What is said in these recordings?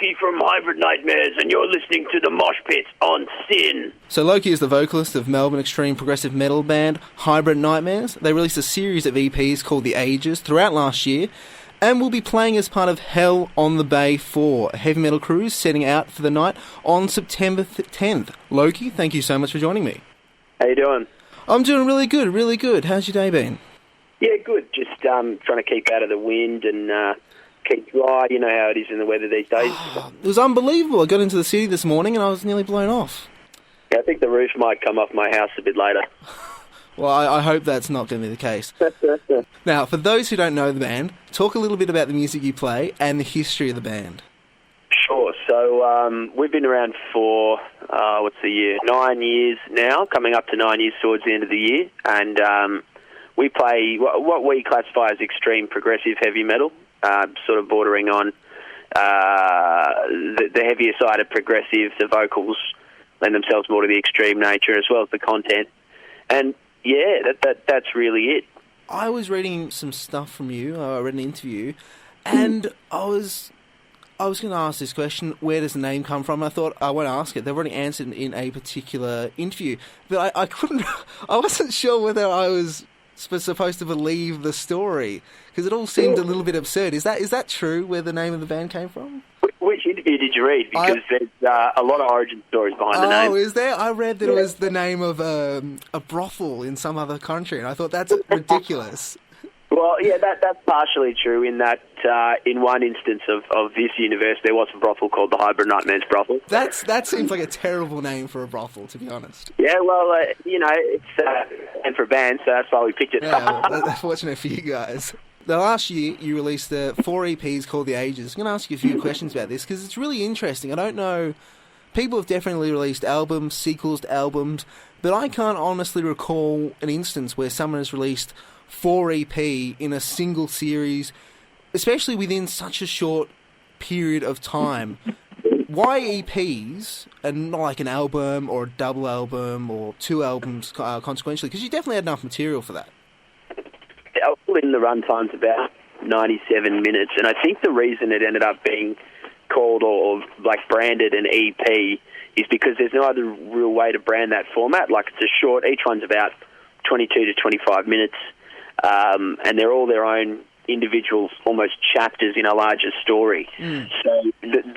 Loki from Hybrid Nightmares, and you're listening to the Moshpit on Sin. So Loki is the vocalist of Melbourne extreme progressive metal band Hybrid Nightmares. They released a series of EPs called The Ages throughout last year, and will be playing as part of Hell on the Bay 4, a heavy metal cruise setting out for the night on September 10th. Loki, thank you so much for joining me. How you doing? I'm doing really good, really good. How's your day been? Yeah, good. Just trying to keep out of the wind and keep dry. You know how it is in the weather these days. It was unbelievable. I got into the city this morning and I was nearly blown off. Yeah, I think the roof might come off my house a bit later. Well, I hope that's not going to be the case. Now, for those who don't know the band, talk a little bit about the music you play and the history of the band. Sure. So we've been around for, 9 years now, coming up to 9 years towards the end of the year. And we play what we classify as extreme progressive heavy metal, sort of bordering on the heavier side of progressive. The vocals lend themselves more to the extreme nature as well as the content. And yeah, that's really it. I was reading some stuff from you. I read an interview, and I was going to ask this question: where does the name come from? I thought I won't ask it. They've already answered in a particular interview, but I couldn't. I wasn't sure whether I was supposed to believe the story because it all seemed a little bit absurd. Is that true? Where the name of the band came from? Which interview did you read? Because there's a lot of origin stories behind the name. Oh, is there? I read that it was the name of a brothel in some other country, and I thought that's ridiculous. Well, yeah, that's partially true in that in one instance of this universe, there was a brothel called the Hybrid Nightmares brothel. That seems like a terrible name for a brothel, to be honest. Yeah, well, it's and for a band, so that's why we picked it. Yeah, well, that's fortunate for you guys. The last year, you released 4 EPs called The Ages. I'm going to ask you a few questions about this because it's really interesting. I don't know. People have definitely released albums, sequels to albums, but I can't honestly recall an instance where someone has released 4 EP in a single series, especially within such a short period of time. Why EPs and not like an album or a double album or 2 albums consequentially? Because you definitely had enough material for that. In the runtime's about 97 minutes, and I think the reason it ended up being called or like branded an EP is because there's no other real way to brand that format. Like, it's a short, each one's about 22 to 25 minutes, and they're all their own individual, almost chapters in a larger story. So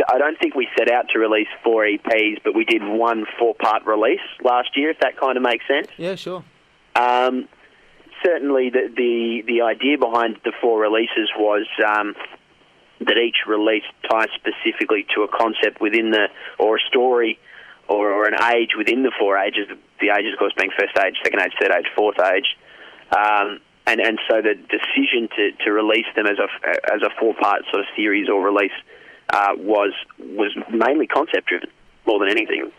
I don't think we set out to release 4 EPs, but we did one 4-part release last year, if that kind of makes sense. Yeah, sure. Certainly, the idea behind the 4 releases was that each release ties specifically to a concept within or a story, or an age within the 4 ages. The ages, of course, being first age, second age, third age, fourth age, and so the decision to release them as a 4-part sort of series or release was mainly concept driven more than anything.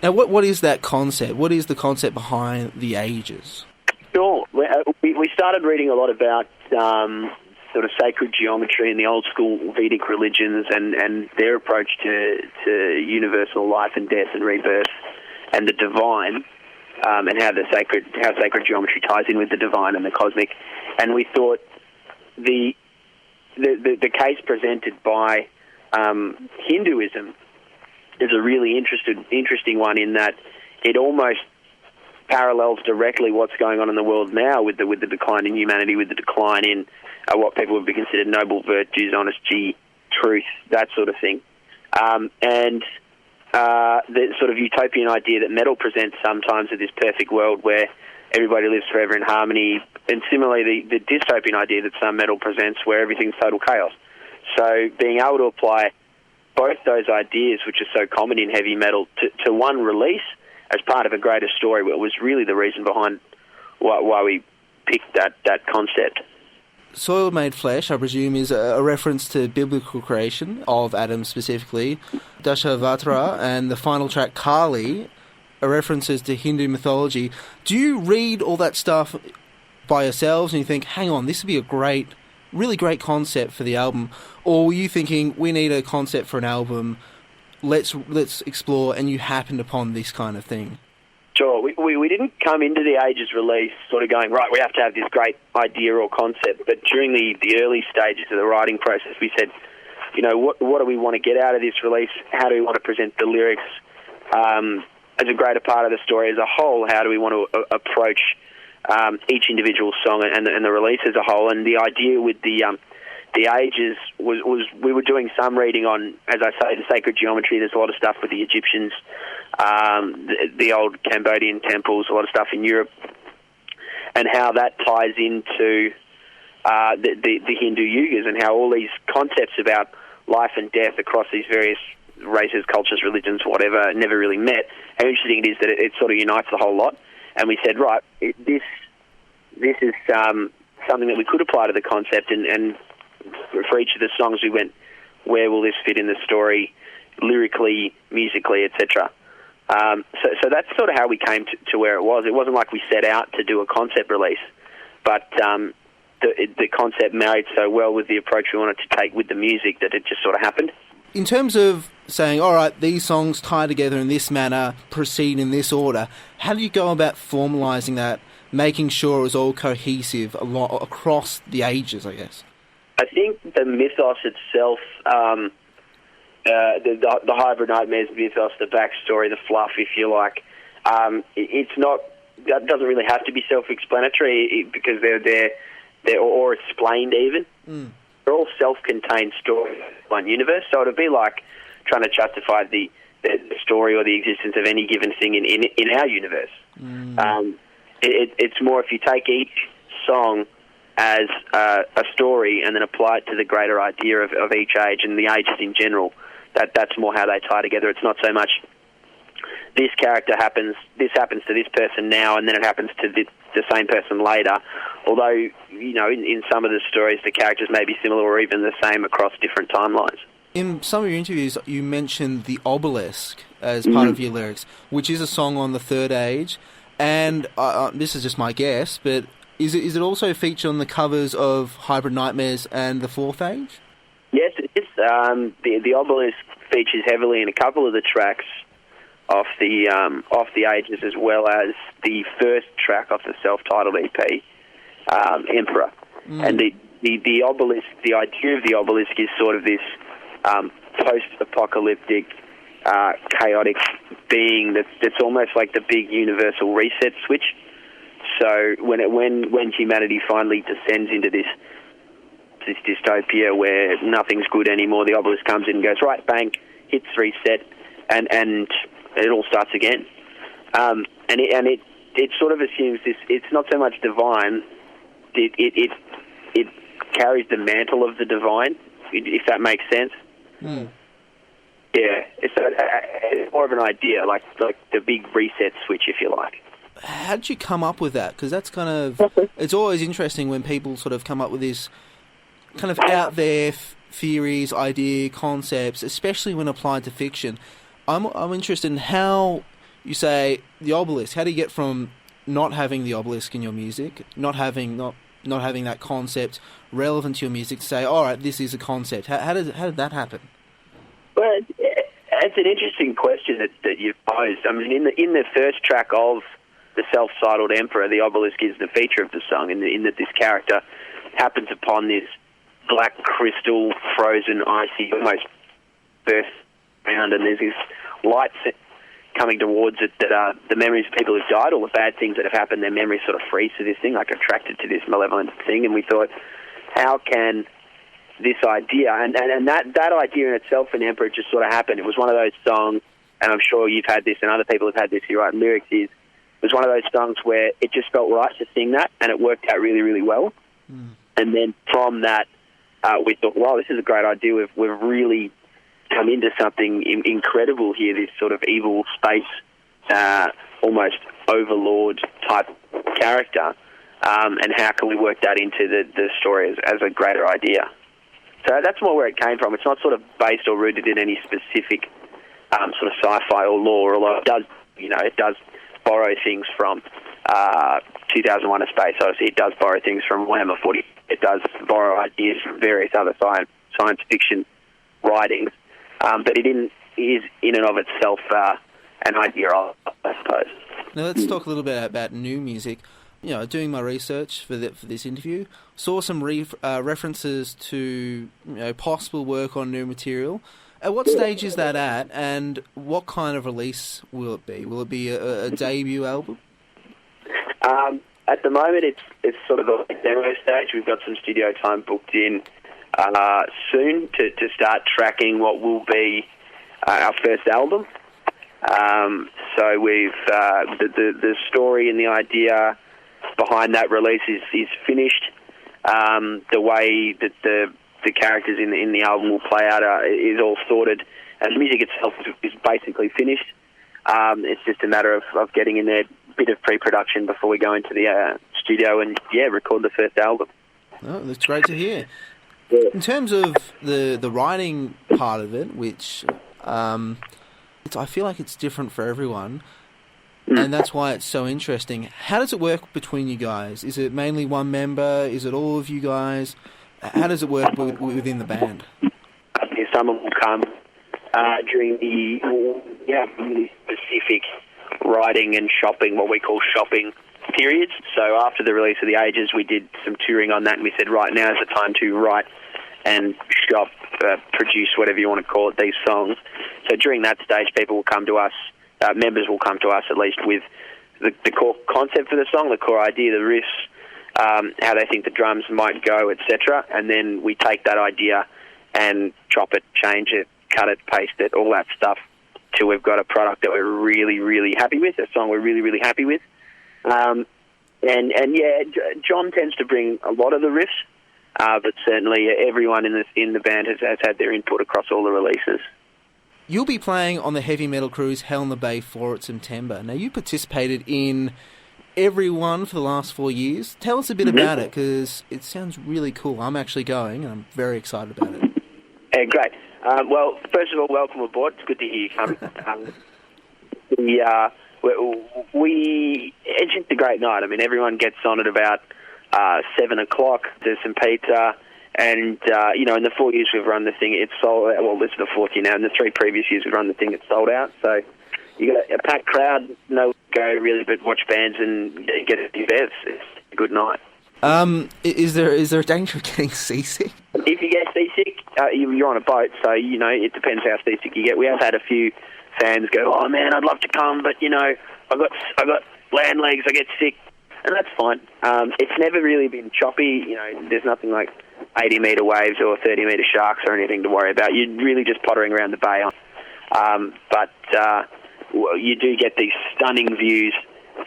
Now, what is that concept? What is the concept behind The Ages? Sure. We started reading a lot about sort of sacred geometry and the old school Vedic religions and their approach to universal life and death and rebirth and the divine, and how sacred geometry ties in with the divine and the cosmic. And we thought the case presented by Hinduism is a really interesting one in that it almost parallels directly what's going on in the world now with the decline in humanity, with the decline in what people would be considered noble virtues, honesty, truth, that sort of thing. And the sort of utopian idea that metal presents sometimes of this perfect world where everybody lives forever in harmony, and similarly the dystopian idea that some metal presents where everything's total chaos. So being able to apply both those ideas, which are so common in heavy metal, to one release as part of a greater story, was really the reason behind why we picked that concept. Soil Made Flesh, I presume, is a reference to biblical creation of Adam specifically, Dashavatara, and the final track, Kali, are references to Hindu mythology. Do you read all that stuff by yourselves and you think, hang on, this would be a really great concept for the album? Or were you thinking, we need a concept for an album, let's explore, and you happened upon this kind of thing? Sure. We didn't come into the Ages release sort of going, right, we have to have this great idea or concept, but during the early stages of the writing process, we said, what do we want to get out of this release? How do we want to present the lyrics as a greater part of the story as a whole? How do we want to approach each individual song and the release as a whole? And the idea with the ages was we were doing some reading on, as I say, the sacred geometry. There's a lot of stuff with the Egyptians, the old Cambodian temples, a lot of stuff in Europe, and how that ties into the Hindu yugas, and how all these concepts about life and death across these various races, cultures, religions, whatever, never really met. How interesting it is that it sort of unites the whole lot. And we said, right, this is something that we could apply to the concept, and for each of the songs we went, where will this fit in the story, lyrically, musically, etc. So that's sort of how we came to where it was. It wasn't like we set out to do a concept release, but the concept married so well with the approach we wanted to take with the music that it just sort of happened. In terms of saying, all right, these songs tie together in this manner, proceed in this order, how do you go about formalising that, making sure it was all cohesive across the ages, I guess? I think the mythos itself, the Hybrid Nightmares mythos, the backstory, the fluff, if you like, it's not. That doesn't really have to be self-explanatory because they're or explained even. They're all self-contained stories, one universe. So it'd be like trying to justify the story or the existence of any given thing in our universe. It's more if you take each song as a story and then apply it to the greater idea of each age and the ages in general. That's more how they tie together. It's not so much this happens to this person now, and then it happens to the same person later. Although, in some of the stories, the characters may be similar or even the same across different timelines. In some of your interviews, you mentioned the obelisk as part of your lyrics, which is a song on the third age. And this is just my guess, but is it also featured on the covers of Hybrid Nightmares and the fourth age? Yes, it is. The obelisk features heavily in a couple of the tracks off the ages, as well as the first track off the self-titled EP, Emperor. And the obelisk, the idea of the obelisk is sort of this post-apocalyptic, chaotic being that's almost like the big universal reset switch. So when humanity finally descends into this dystopia where nothing's good anymore, the obelisk comes in and goes, right, bang, hits reset, and it all starts again. And it sort of assumes this. It's not so much divine. It carries the mantle of the divine, if that makes sense. Yeah, it's more of an idea, like the big reset switch, if you like. How did you come up with that? Because that's kind of... It's always interesting when people sort of come up with this kind of out there theories, idea, concepts, especially when applied to fiction. I'm interested in how you say the obelisk. How do you get from not having the obelisk in your music, not having that concept relevant to your music, to say, all right, this is a concept? How did that happen? Well, it's an interesting question that you've posed. I mean, in the first track of the self-titled Emperor, the obelisk is the feature of the song, in that this character happens upon this black crystal, frozen, icy, almost burst around, and there's this light coming towards it that are the memories of people who've died, all the bad things that have happened. Their memories sort of freeze to this thing, like attracted to this malevolent thing. And we thought, how can this idea, and that idea in itself in Emperor just sort of happened. It was one of those songs, and I'm sure you've had this and other people have had this, you write lyrics, it was one of those songs where it just felt right to sing that, and it worked out really, really well. And then from that, we thought, wow, this is a great idea. We've really come into something incredible here, this sort of evil space, almost overlord type character, and how can we work that into the story as a greater idea? So that's more where it came from. It's not sort of based or rooted in any specific sort of sci-fi or lore, although it does borrow things from 2001: A Space Odyssey. It does borrow things from Warhammer 40. It does borrow ideas from various other science fiction writings, but it is in and of itself an idea, I suppose. Now let's talk a little bit about new music. doing my research for this interview, saw some references to possible work on new material. At what stage is that at, and what kind of release will it be? Will it be a debut album? At the moment, it's sort of a demo stage. We've got some studio time booked in soon to start tracking what will be our first album. So we've the story and the idea behind that release is finished. The way that the characters in the album will play out is all sorted, and the music itself is basically finished. It's just a matter of getting in there, a bit of pre-production before we go into the studio and record the first album. Oh, that's great to hear. Yeah. In terms of the writing part of it, which I feel like it's different for everyone, and that's why it's so interesting. How does it work between you guys? Is it mainly one member? Is it all of you guys? How does it work within the band? Someone will come during the really specific writing and shopping, what we call shopping periods. So after the release of The Ages, we did some touring on that, and we said, right, now is the time to write and shop, produce, whatever you want to call it, these songs. So during that stage, people will come to us, members will come to us at least with the core concept for the song, the core idea, the riffs, how they think the drums might go, etc. And then we take that idea and chop it, change it, cut it, paste it, all that stuff, till we've got a product that we're really, really happy with, a song we're really, really happy with. John tends to bring a lot of the riffs, but certainly everyone in the band has had their input across all the releases. You'll be playing on the heavy metal cruise Hell in the Bay 4 at September. Now, you participated in every one for the last 4 years. Tell us a bit about it, because it sounds really cool. I'm actually going, and I'm very excited about it. Yeah, great. Well, first of all, welcome aboard. It's good to hear you come. It's just a great night. I mean, everyone gets on at about 7 o'clock. There's some pizza. And, in the 4 years we've run the thing, it's sold out. Well, this is the fourth year now. In the 3 previous years we've run the thing, it's sold out. So you got a packed crowd, no go really, but watch bands and get a few bevs. It's a good night. Is there a danger of getting seasick? If you get seasick, you're on a boat, so, it depends how seasick you get. We have had a few fans go, oh, man, I'd love to come, but, I've got land legs, I get sick. And that's fine. It's never really been choppy. There's nothing like 80-metre waves or 30-metre sharks or anything to worry about. You're really just pottering around the bay. But you do get these stunning views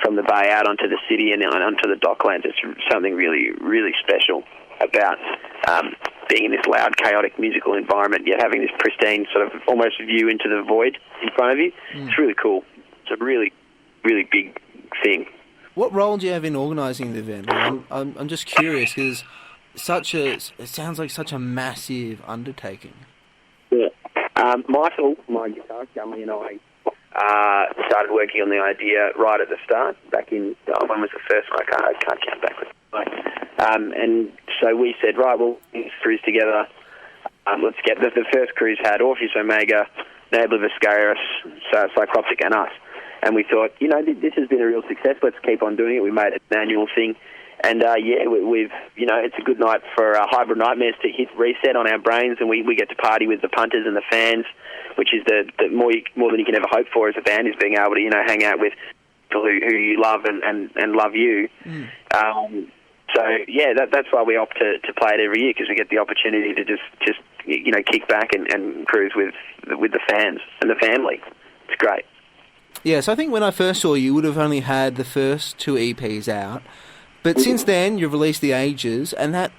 from the bay out onto the city and onto the docklands. It's something really, really special about being in this loud, chaotic musical environment, yet having this pristine sort of almost view into the void in front of you. It's really cool. It's a really, really big thing. What role do you have in organising the event? I'm just curious, because it sounds like such a massive undertaking. Yeah. Michael, my guitarist, Gumley, and I started working on the idea right at the start, back in, when was the first one? I can't count backwards. And so we said, right, well, let's cruise together. Let's get the first cruise had Orpheus Omega, Nabla Viscaris, Cycloptic, and us. And we thought, this has been a real success. Let's keep on doing it. We made it an annual thing. And, we've it's a good night for Hybrid Nightmares to hit reset on our brains, and we get to party with the punters and the fans, which is the more than you can ever hope for as a band, is being able to, hang out with people who you love and love you. That's why we opt to play it every year, because we get the opportunity to just kick back and cruise with the fans and the family. It's great. Yeah, so I think when I first saw you, you would have only had the first 2 EPs out. But since then, you've released The Ages, and that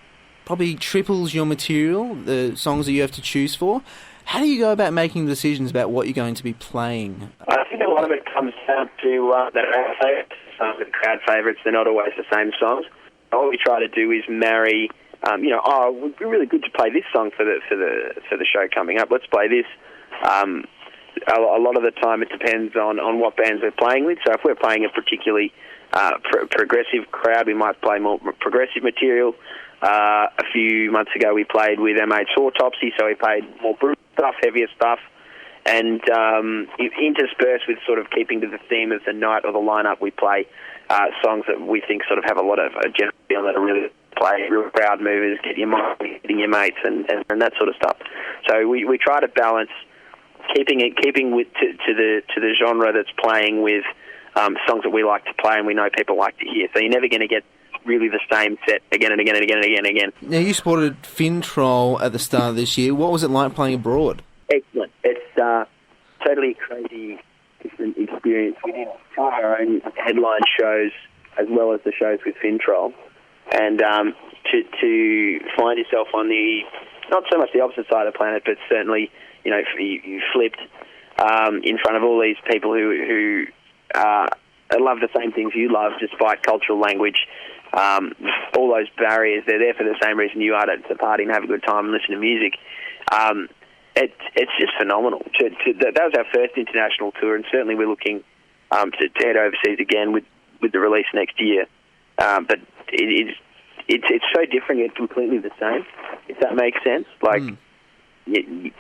probably triples your material, the songs that you have to choose for. How do you go about making decisions about what you're going to be playing? I think a lot of it comes down to that our favourites. The crowd favourites, they're not always the same songs. What we try to do is marry, it would be really good to play this song for the show coming up. Let's play this. A lot of the time it depends on what bands we're playing with. So if we're playing a particularly progressive crowd, we might play more progressive material. A few months ago we played with MH Autopsy, so we played more brutal stuff, heavier stuff, and interspersed with sort of keeping to the theme of the night or the lineup, we play songs that we think sort of have a lot of general feel that are really play, real crowd movers, get your mind, getting your mates, and that sort of stuff. So we try to balance keeping with to the genre that's playing with songs that we like to play and we know people like to hear. So you're never going to get really the same set again and again and again and again and again. Now, you spotted Fintroll at the start of this year. What was it like playing abroad? Excellent. It's totally crazy, different experience. We did two of our own headline shows as well as the shows with Fintroll. And to find yourself on the, not so much the opposite side of the planet, but certainly, you flipped in front of all these people who love the same things you love, despite cultural language. All those barriers, they're there for the same reason you are, to party and have a good time and listen to music. It's just phenomenal. That was our first international tour, and certainly we're looking to head overseas again with the release next year. But it's so different yet completely the same, if that makes sense. It's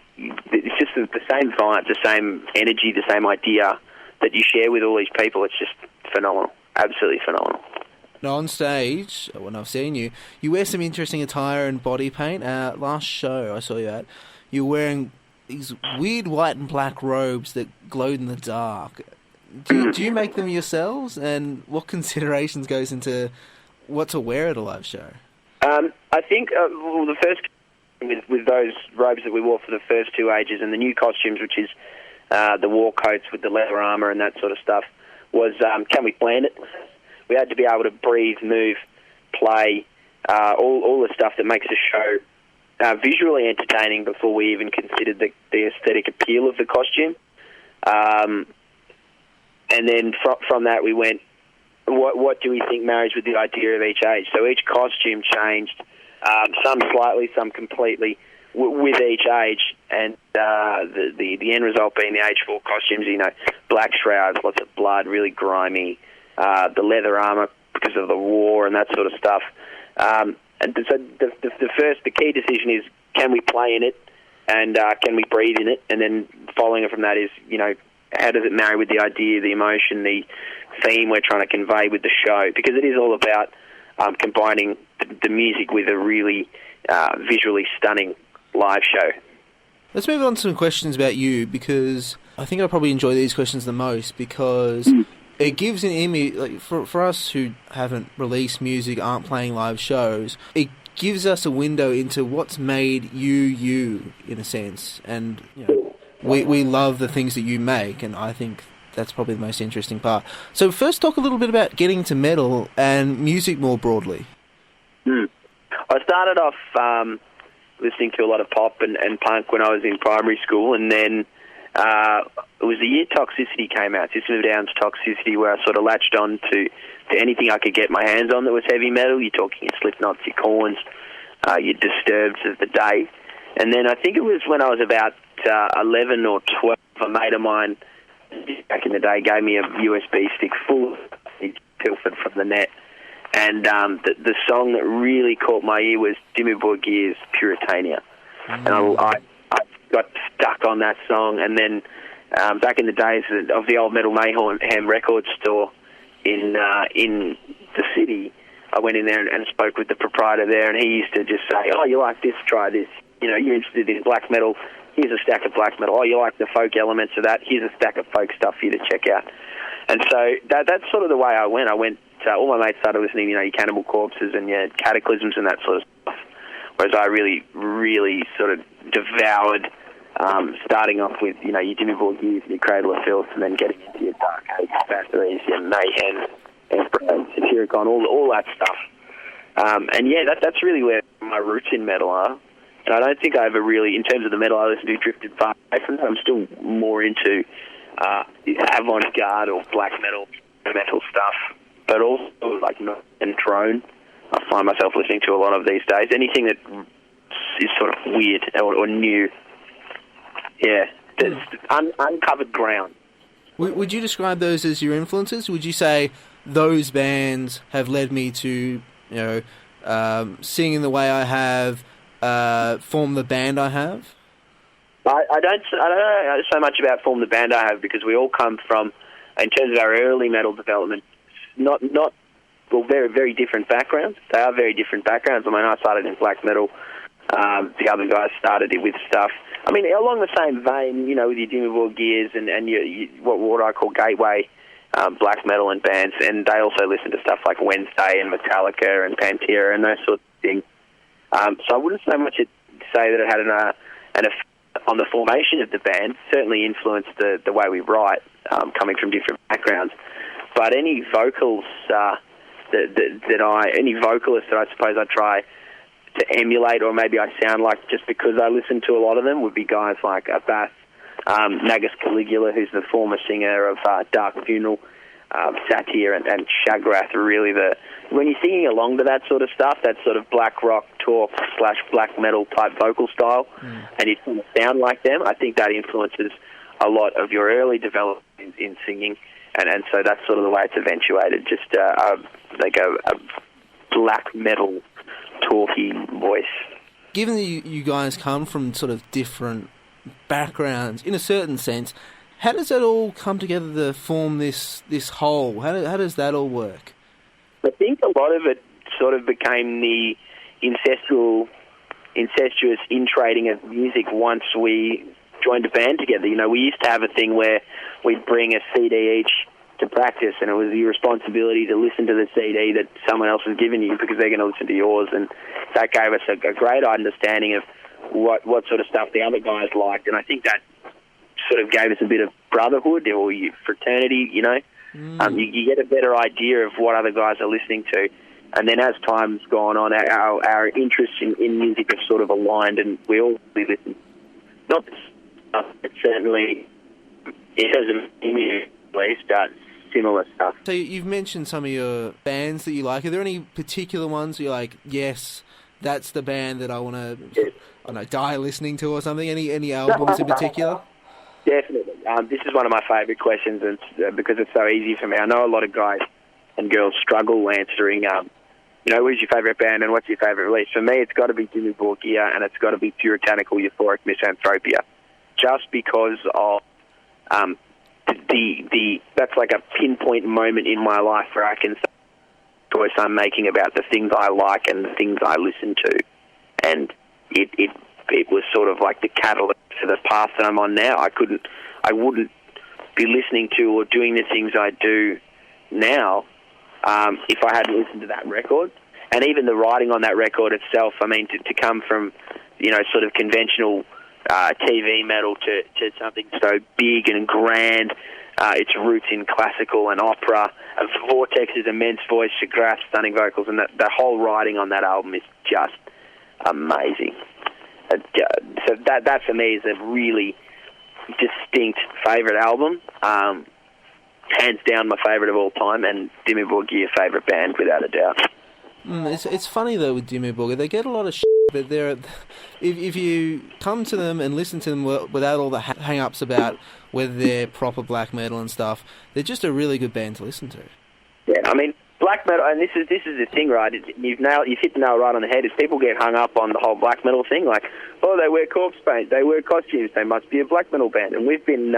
just the same vibe, the same energy, the same idea that you share with all these people. It's just phenomenal, absolutely phenomenal. Now, on stage, when I've seen you, you wear some interesting attire and body paint. Last show I saw you at, you're wearing these weird white and black robes that glowed in the dark. Do you make them yourselves? And what considerations goes into what to wear at a live show? I think the first with those robes that we wore for the first two ages and the new costumes, which is the war coats with the leather armour and that sort of stuff, was can we plan it? We had to be able to breathe, move, play, all the stuff that makes a show visually entertaining before we even considered the aesthetic appeal of the costume. And then from that we went, what do we think marries with the idea of each age? So each costume changed, some slightly, some completely, with each age, and the end result being the age 4 costumes, black shrouds, lots of blood, really grimy, the leather armour because of the war and that sort of stuff. And so the key decision is, can we play in it, and can we breathe in it? And then following it from that is, how does it marry with the idea, the emotion, the theme we're trying to convey with the show? Because it is all about combining the music with a really visually stunning live show. Let's move on to some questions about you, because I think I probably enjoy these questions the most, because it gives an image, like for us who haven't released music, aren't playing live shows, it gives us a window into what's made you in a sense. And we love the things that you make, and I think that's probably the most interesting part. So first, talk a little bit about getting into metal and music more broadly. I started off listening to a lot of pop and punk when I was in primary school, and then it was the year Toxicity came out, System of a Down's Toxicity, where I sort of latched on to anything I could get my hands on that was heavy metal. You're talking your Slipknots, your Korns, your Disturbeds of the day. And then I think it was when I was about 11 or 12, a mate of mine back in the day gave me a USB stick full of pilfered from the net. And the song that really caught my ear was Dimmu Borgir's Puritania. And I got stuck on that song. And then back in the days of the old Metal Mayhem record store in the city, I went in there and spoke with the proprietor there, and he used to just say, "Oh, you like this? Try this. You're interested in black metal? Here's a stack of black metal. Oh, you like the folk elements of that? Here's a stack of folk stuff for you to check out." And so that's sort of the way I went. All my mates started listening, your Cannibal Corpses and your Cataclysms and that sort of stuff, whereas I really, really sort of devoured starting off with, your Dimmu Borgir, your Cradle of Filth, and then getting into your Dark Age, Bathories, your Mayhem, Satyricon, all that stuff. And that's really where my roots in metal are. And I don't think I ever really, in terms of the metal I listen to, drifted far away from that. I'm still more into avant-garde or black metal stuff, but also like and drone. I find myself listening to a lot of these days. Anything that is sort of weird or new. Yeah, there's uncovered ground. Would you describe those as your influences? Would you say those bands have led me to, sing in the way I have, form the band I have? I don't know so much about form the band I have, because we all come from, in terms of our early metal development, well, very, very different backgrounds. They are very different backgrounds. I mean, I started in black metal. The other guys started it with stuff. I mean, along the same vein, you know, with your Dimmu Borgir gears and what I call gateway black metal and bands, and they also listen to stuff like Wednesday and Metallica and Pantera and those sorts of things. So I wouldn't so much say that it had an effect on the formation of the band. Certainly influenced the way we write, coming from different backgrounds. But any vocals any vocalist that I suppose I try to emulate, or maybe I sound like just because I listen to a lot of them, would be guys like Abath, Nagus Caligula, who's the former singer of Dark Funeral, Satyr and Shagrath are really when you're singing along to that sort of stuff, that sort of black rock talk / black metal type vocal style, and you sound like them, I think that influences a lot of your early development in singing, and so that's sort of the way it's eventuated, just like a black metal talky voice. Given that you guys come from sort of different backgrounds, in a certain sense, how does that all come together to form this whole? How does that all work? I think a lot of it sort of became the incestuous in-trading of music once we joined a band together. You know, we used to have a thing where we'd bring a CD each to practice, and it was your responsibility to listen to the CD that someone else has given you because they're going to listen to yours, and that gave us a great understanding of what sort of stuff the other guys liked, and I think that sort of gave us a bit of brotherhood or fraternity, you know. You get a better idea of what other guys are listening to, and then as time's gone on, our interests in music have sort of aligned, and we all really listen. Not this stuff, but certainly it has at least similar stuff. So you've mentioned some of your bands that you like. Are there any particular ones you're like, yes, that's the band that I want to die listening to or something? Any albums in particular? Definitely. This is one of my favourite questions, and because it's so easy for me. I know a lot of guys and girls struggle answering, who's your favourite band and what's your favourite release? For me, it's got to be Dimmu Borgir, and it's got to be Puritanical Euphoric Misanthropia, just because of that's like a pinpoint moment in my life where I can say the choice I'm making about the things I like and the things I listen to, and it was sort of like the catalyst for the path that I'm on now. I wouldn't be listening to or doing the things I do now if I hadn't listened to that record. And even the writing on that record itself, I mean, to come from, sort of conventional TV metal to something so big and grand, its roots in classical and opera, Vortex's immense voice, Shagrath's stunning vocals, and the whole writing on that album is just amazing. So that for me is a really distinct favourite album. Hands down my favourite of all time, and Dimmu Borgir favourite band without a doubt. It's funny though with Dimmu Borgir, they get a lot of shit, but if you come to them and listen to them without all the hang-ups about whether they're proper black metal and stuff, they're just a really good band to listen to. Yeah, I mean, black metal, and this is the thing, right? You've hit the nail right on the head. Is people get hung up on the whole black metal thing, like, oh, they wear corpse paint, they wear costumes, they must be a black metal band, and we've been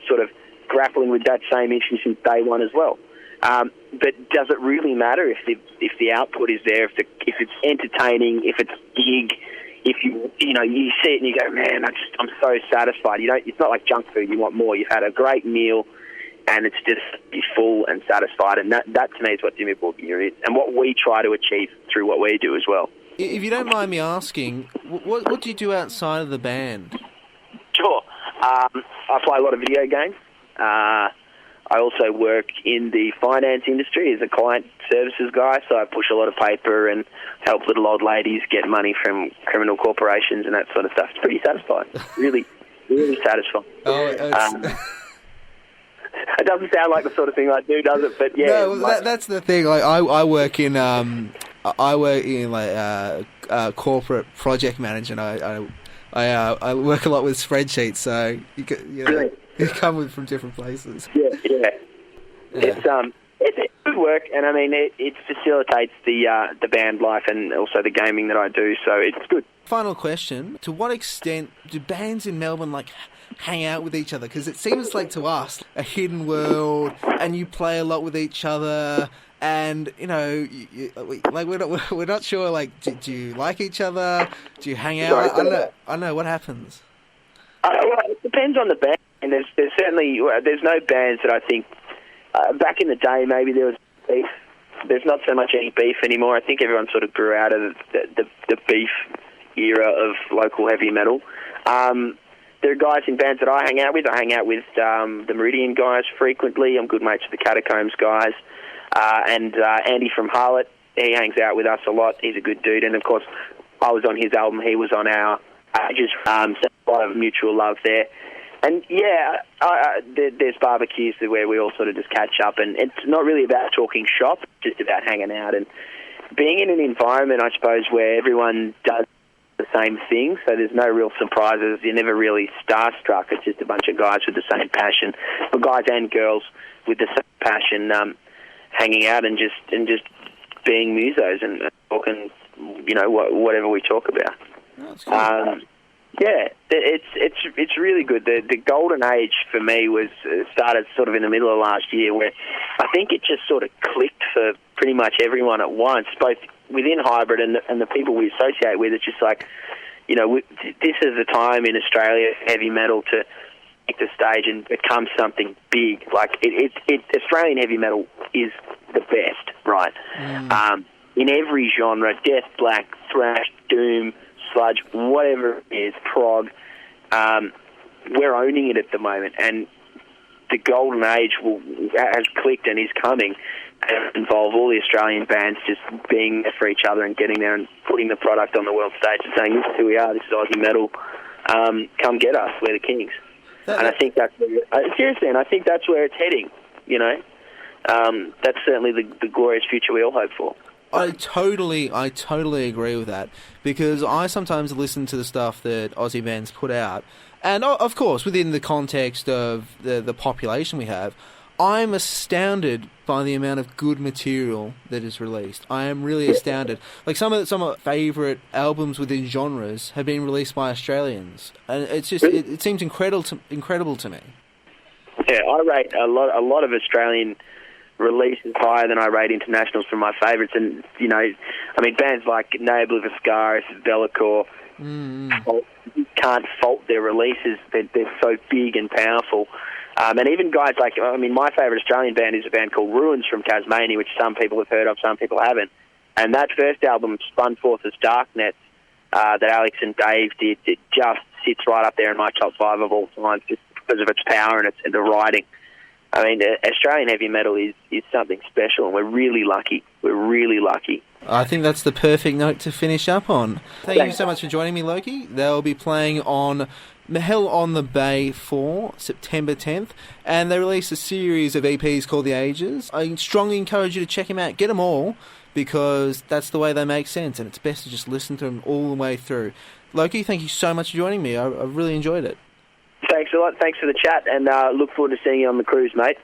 sort of grappling with that same issue since day one as well. But does it really matter if the output is there, if it's entertaining, if it's big, if you see it and you go, man, I'm so satisfied. It's not like junk food. You want more. You've had a great meal, and it's just be full and satisfied. And that to me is what Dimmu Borgir is, and what we try to achieve through what we do as well. If you don't mind me asking, what do you do outside of the band? Sure. I play a lot of video games. I also work in the finance industry as a client services guy, so I push a lot of paper and help little old ladies get money from criminal corporations and that sort of stuff. It's pretty satisfying. Really, really satisfying. It doesn't sound like the sort of thing I do, does it? But yeah, no, that's the thing. Like I work in corporate project management. I work a lot with spreadsheets, so you come from different places. Yeah. It's good work, and I mean it facilitates the band life and also the gaming that I do. So it's good. Final question: to what extent do bands in Melbourne hang out with each other? Because it seems like to us a hidden world, and you play a lot with each other. And, you know, we're not sure, like, do you like each other? Do you hang out? I don't know. What happens? Well, it depends on the band. And there's certainly, there's no bands that I think, back in the day, maybe there was beef. There's not so much any beef anymore. I think everyone sort of grew out of the beef era of local heavy metal. There are guys in bands that I hang out with. I hang out with the Meridian guys frequently. I'm good mates with the Catacombs guys. And Andy from Harlot, he hangs out with us a lot. He's a good dude. And, of course, I was on his album. He was on our Ages. So a lot of mutual love there. And, yeah, there's barbecues where we all sort of just catch up. And it's not really about talking shop, it's just about hanging out. And being in an environment, I suppose, where everyone does the same thing, so there's no real surprises. You're never really starstruck. It's just a bunch of guys with the same passion, for guys and girls with the same passion, hanging out and just being musos and talking, you know, whatever we talk about. That's cool. Yeah, it's really good. The golden age for me was started sort of in the middle of last year, where I think it just sort of clicked for pretty much everyone at once, both within hybrid and the people we associate with. It's just like, you know, this is the time in Australia heavy metal to take the stage and become something big. Like Australian heavy metal is the best, right? In every genre, death, black, thrash, doom, sludge, whatever it is, prog, we're owning it at the moment, and the golden age has clicked and is coming, and involve all the Australian bands just being there for each other and getting there and putting the product on the world stage and saying, this is who we are, this is Aussie metal, come get us, we're the kings. And I think that's seriously, and I think that's where it's heading, you know. That's certainly the glorious future we all hope for. I totally agree with that, because I sometimes listen to the stuff that Aussie bands put out, and of course, within the context of the population we have, I'm astounded by the amount of good material that is released. I am really astounded. Like some of my favourite albums within genres have been released by Australians, and it's just it seems incredible to me. Yeah, I rate a lot of Australian releases higher than I rate internationals from my favourites, and you know, I mean, bands like Noble of Ascaris, Bellicor, you can't fault their releases. They're so big and powerful. And even guys like, I mean, my favourite Australian band is a band called Ruins from Tasmania, which some people have heard of, some people haven't. And that first album, Spun Forth as Darknets, that Alex and Dave did, it just sits right up there in my top 5 of all time, just because of its power and the writing. I mean, Australian heavy metal is something special, and we're really lucky. We're really lucky. I think that's the perfect note to finish up on. Thank you so much for joining me, Loki. They'll be playing on Hell on the Bay 4, September 10th, and they released a series of EPs called The Ages. I strongly encourage you to check them out. Get them all, because that's the way they make sense, and it's best to just listen to them all the way through. Loki, thank you so much for joining me. I really enjoyed it. Thanks a lot. Thanks for the chat, and look forward to seeing you on the cruise, mate.